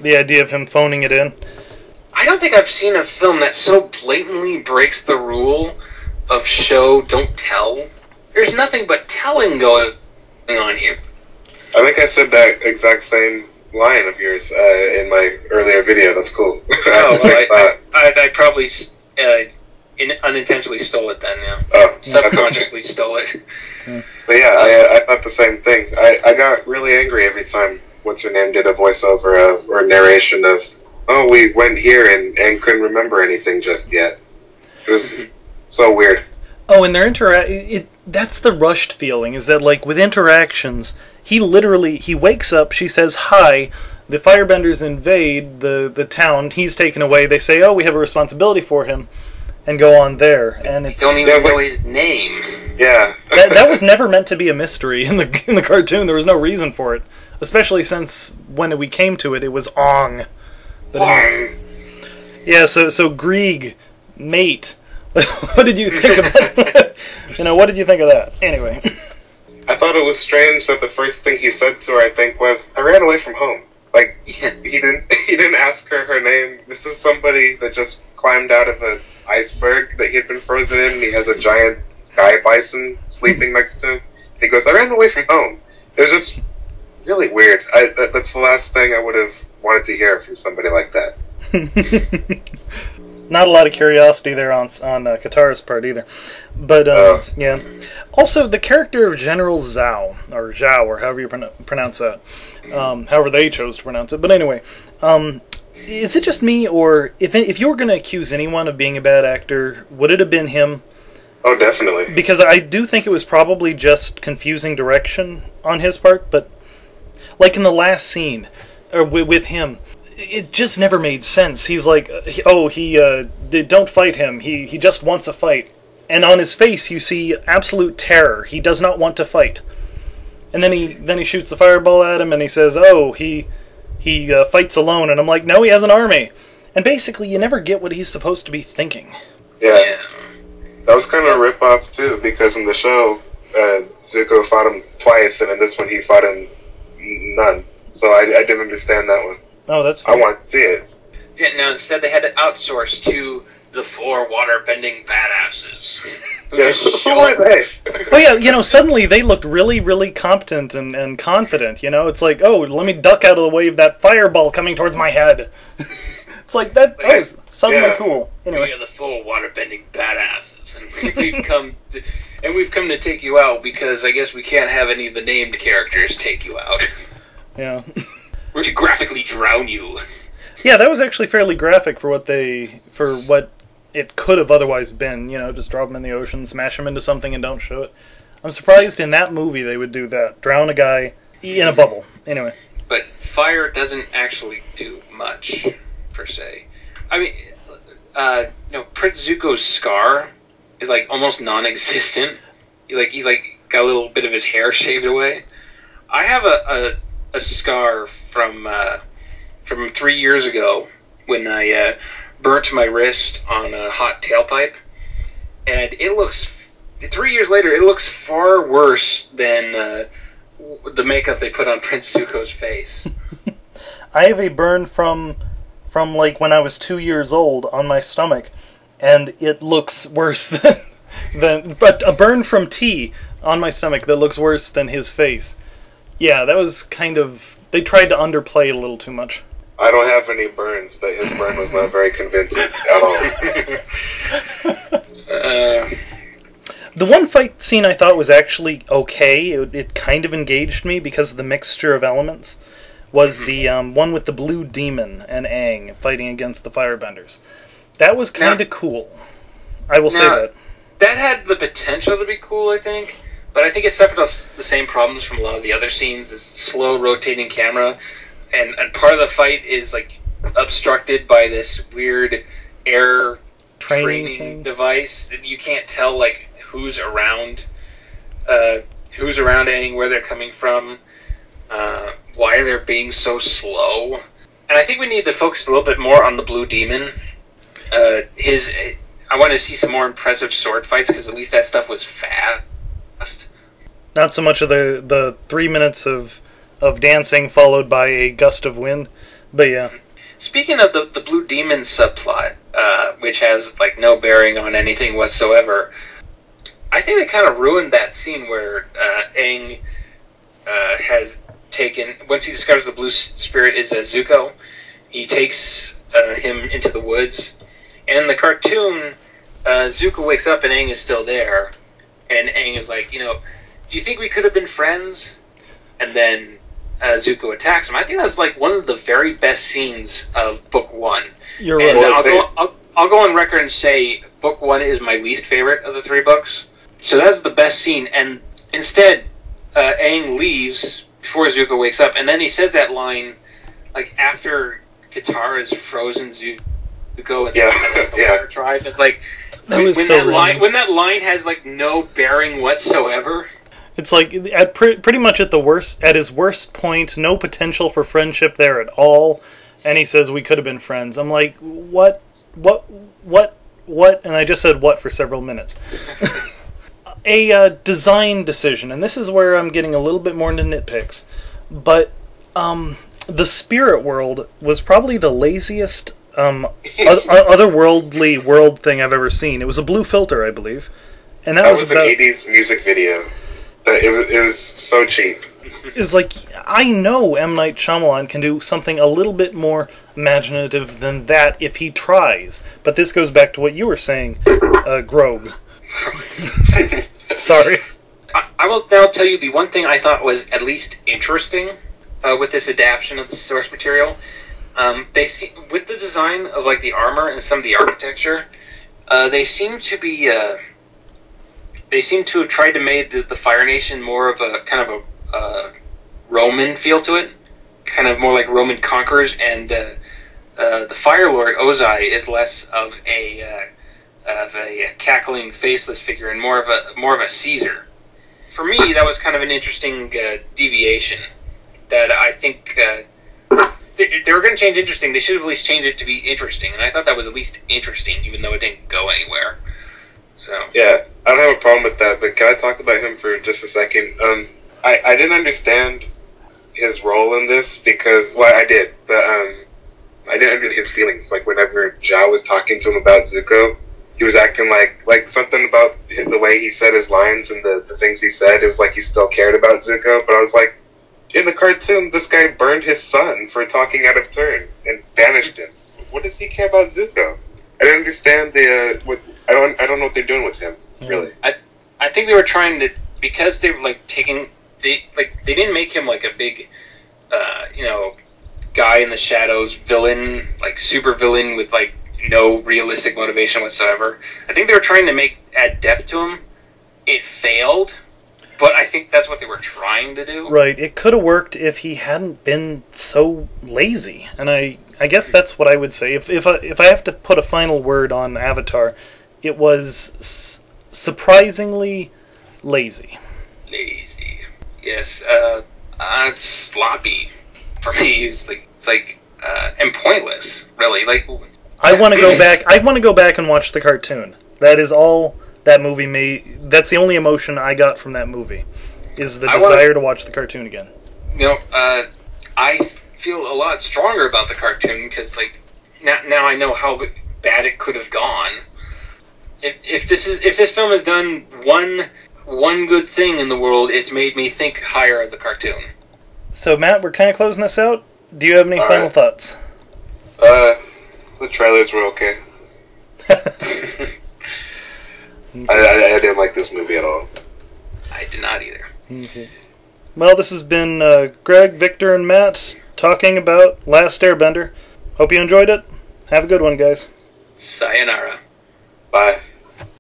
The idea of him phoning it in. I don't think I've seen a film that so blatantly breaks the rule of show, don't tell. There's nothing but telling going on here. I think I said that exact same line of yours in my earlier video. That's cool. Oh, well, I probably unintentionally stole it then, yeah. Oh, subconsciously stole it. But yeah, I thought the same thing. I got really angry every time What's-Her-Name did a voiceover or narration of, oh, we went here and couldn't remember anything just yet. It was so weird. Oh, and their that's the rushed feeling, is that, like, with interactions, he wakes up, she says hi, the firebenders invade the town, he's taken away, they say, oh, we have a responsibility for him, and go on there, and it's... Don't even know his name. Yeah. that was never meant to be a mystery in the cartoon, there was no reason for it, especially since when we came to it, it was Ong. But anyway, yeah, so Grieg, mate... what did you think about that? What did you think of that? Anyway. I thought it was strange that the first thing he said to her, I think, was, I ran away from home. Like, he didn't ask her name. This is somebody that just climbed out of an iceberg that he had been frozen in, and he has a giant sky bison sleeping next to him. He goes, I ran away from home. It was just really weird. That's the last thing I would have wanted to hear from somebody like that. Not a lot of curiosity there on Katara's part either. But, yeah. Also, the character of General Zhao, or however you pronounce that. However they chose to pronounce it. But anyway, is it just me, or if you were going to accuse anyone of being a bad actor, would it have been him? Oh, definitely. Because I do think it was probably just confusing direction on his part, but, like in the last scene, or with him... It just never made sense. He's like, don't fight him. He just wants a fight. And on his face, you see absolute terror. He does not want to fight. And then he shoots the fireball at him, and he says, oh, he fights alone. And I'm like, no, he has an army. And basically, you never get what he's supposed to be thinking. Yeah. That was kind of a rip-off, too, because in the show, Zuko fought him twice, and in this one, he fought him none. So I didn't understand that one. Oh, that's fair. I want to see it. Yeah, no, instead they had to outsource to the 4 water-bending badasses. Who are they? Well, yeah, suddenly they looked really, really competent and confident, It's like, oh, let me duck out of the way of that fireball coming towards my head. It's like, that was suddenly cool. Anyway. We are the 4 water-bending badasses, and we've come to take you out because I guess we can't have any of the named characters take you out. Yeah. We're to graphically drown you. Yeah, that was actually fairly graphic for what it could have otherwise been. Just drop them in the ocean, smash them into something, and don't show it. I'm surprised in that movie they would do that. Drown a guy in a bubble. Anyway. But fire doesn't actually do much, per se. I mean, Prince Zuko's scar is like almost non-existent. He's like got a little bit of his hair shaved away. I have a scar from 3 years ago when I burnt my wrist on a hot tailpipe, and it looks 3 years later it looks far worse than the makeup they put on Prince Zuko's face. I have a burn from like when I was 2 years old on my stomach, and it looks worse but a burn from tea on my stomach that looks worse than his face. Yeah, that was kind of... They tried to underplay it a little too much. I don't have any burns, but his burn was not very convincing at all. The one fight scene I thought was actually okay. It kind of engaged me because of the mixture of elements. Was the one with the blue demon and Aang fighting against the firebenders. That was kind of cool. I will say that. That had the potential to be cool, I think. But I think it suffered the same problems from a lot of the other scenes, this slow rotating camera, and part of the fight is like obstructed by this weird air training device. You can't tell like who's around Aang, where they're coming from, why they're being so slow. And I think we need to focus a little bit more on the Blue Demon. I want to see some more impressive sword fights because at least that stuff was fast. Not so much of the 3 minutes of dancing followed by a gust of wind But yeah. Speaking of the Blue Demon subplot, which has like no bearing on anything whatsoever, I think they kind of ruined that scene where Aang has taken, once he discovers the blue spirit is Zuko, he takes him into the woods. And in the cartoon, Zuko wakes up and Aang is still there. And Aang is like, do you think we could have been friends? And then Zuko attacks him. I think that's like one of the very best scenes of Book 1. You're and right. I'll go on record and say Book 1 is my least favorite of the 3 books. So that's the best scene. And instead, Aang leaves before Zuko wakes up. And then he says that line, like, after Katara's frozen Zuko and the Water Tribe. It's like, when that line has, like, no bearing whatsoever. It's like, pretty much at his worst point, no potential for friendship there at all. And he says, we could have been friends. I'm like, what? And I just said what for several minutes. A design decision, and this is where I'm getting a little bit more into nitpicks, but the spirit world was probably the laziest otherworldly world thing I've ever seen. It was a blue filter, I believe, and that was an 80s music video. It was so cheap. It was like, I know M. Night Shyamalan can do something a little bit more imaginative than that if he tries, but this goes back to what you were saying, Grog. Sorry. I will now tell you the one thing I thought was at least interesting with this adaptation of the source material. With the design of like the armor and some of the architecture, they seem to have tried to make the Fire Nation more of a kind of a Roman feel to it, kind of more like Roman conquerors, and the Fire Lord Ozai is less of a cackling, faceless figure, and more of a Caesar. For me, that was kind of an interesting deviation. That I think they were going to change interesting. They should have at least changed it to be interesting, and I thought that was at least interesting, even though it didn't go anywhere. So yeah, I don't have a problem with that. But can I talk about him for just a second? I didn't understand his role in this because, well, I did, but I didn't understand his feelings. Like whenever Zhao was talking to him about Zuko, he was acting like something about the way he said his lines and the things he said. It was like he still cared about Zuko, but I was like, in the cartoon, this guy burned his son for talking out of turn and banished him. What does he care about Zuko? I don't understand I don't know what they're doing with him. Really. I think they were trying to, because they were like they didn't make him like a big guy in the shadows villain, like super villain with like no realistic motivation whatsoever. I think they were trying to add depth to him. It failed, but I think that's what they were trying to do. Right. It could have worked if he hadn't been so lazy. And I guess that's what I would say. If I have to put a final word on Avatar, it was surprisingly lazy. Lazy. Yes. It's sloppy for me. It's like and pointless. Really. Like. I want to go back. I want to go back and watch the cartoon. That is all that movie made. That's the only emotion I got from that movie, is the desire to watch the cartoon again. I feel a lot stronger about the cartoon because, like, now I know how bad it could have gone. If this film has done one good thing in the world, it's made me think higher of the cartoon. So, Matt, we're kind of closing this out. Do you have any final thoughts? The trailers were okay. I didn't like this movie at all. I did not either. Okay. Well, this has been Greg, Victor, and Matt talking about Last Airbender. Hope you enjoyed it. Have a good one, guys. Sayonara. Bye.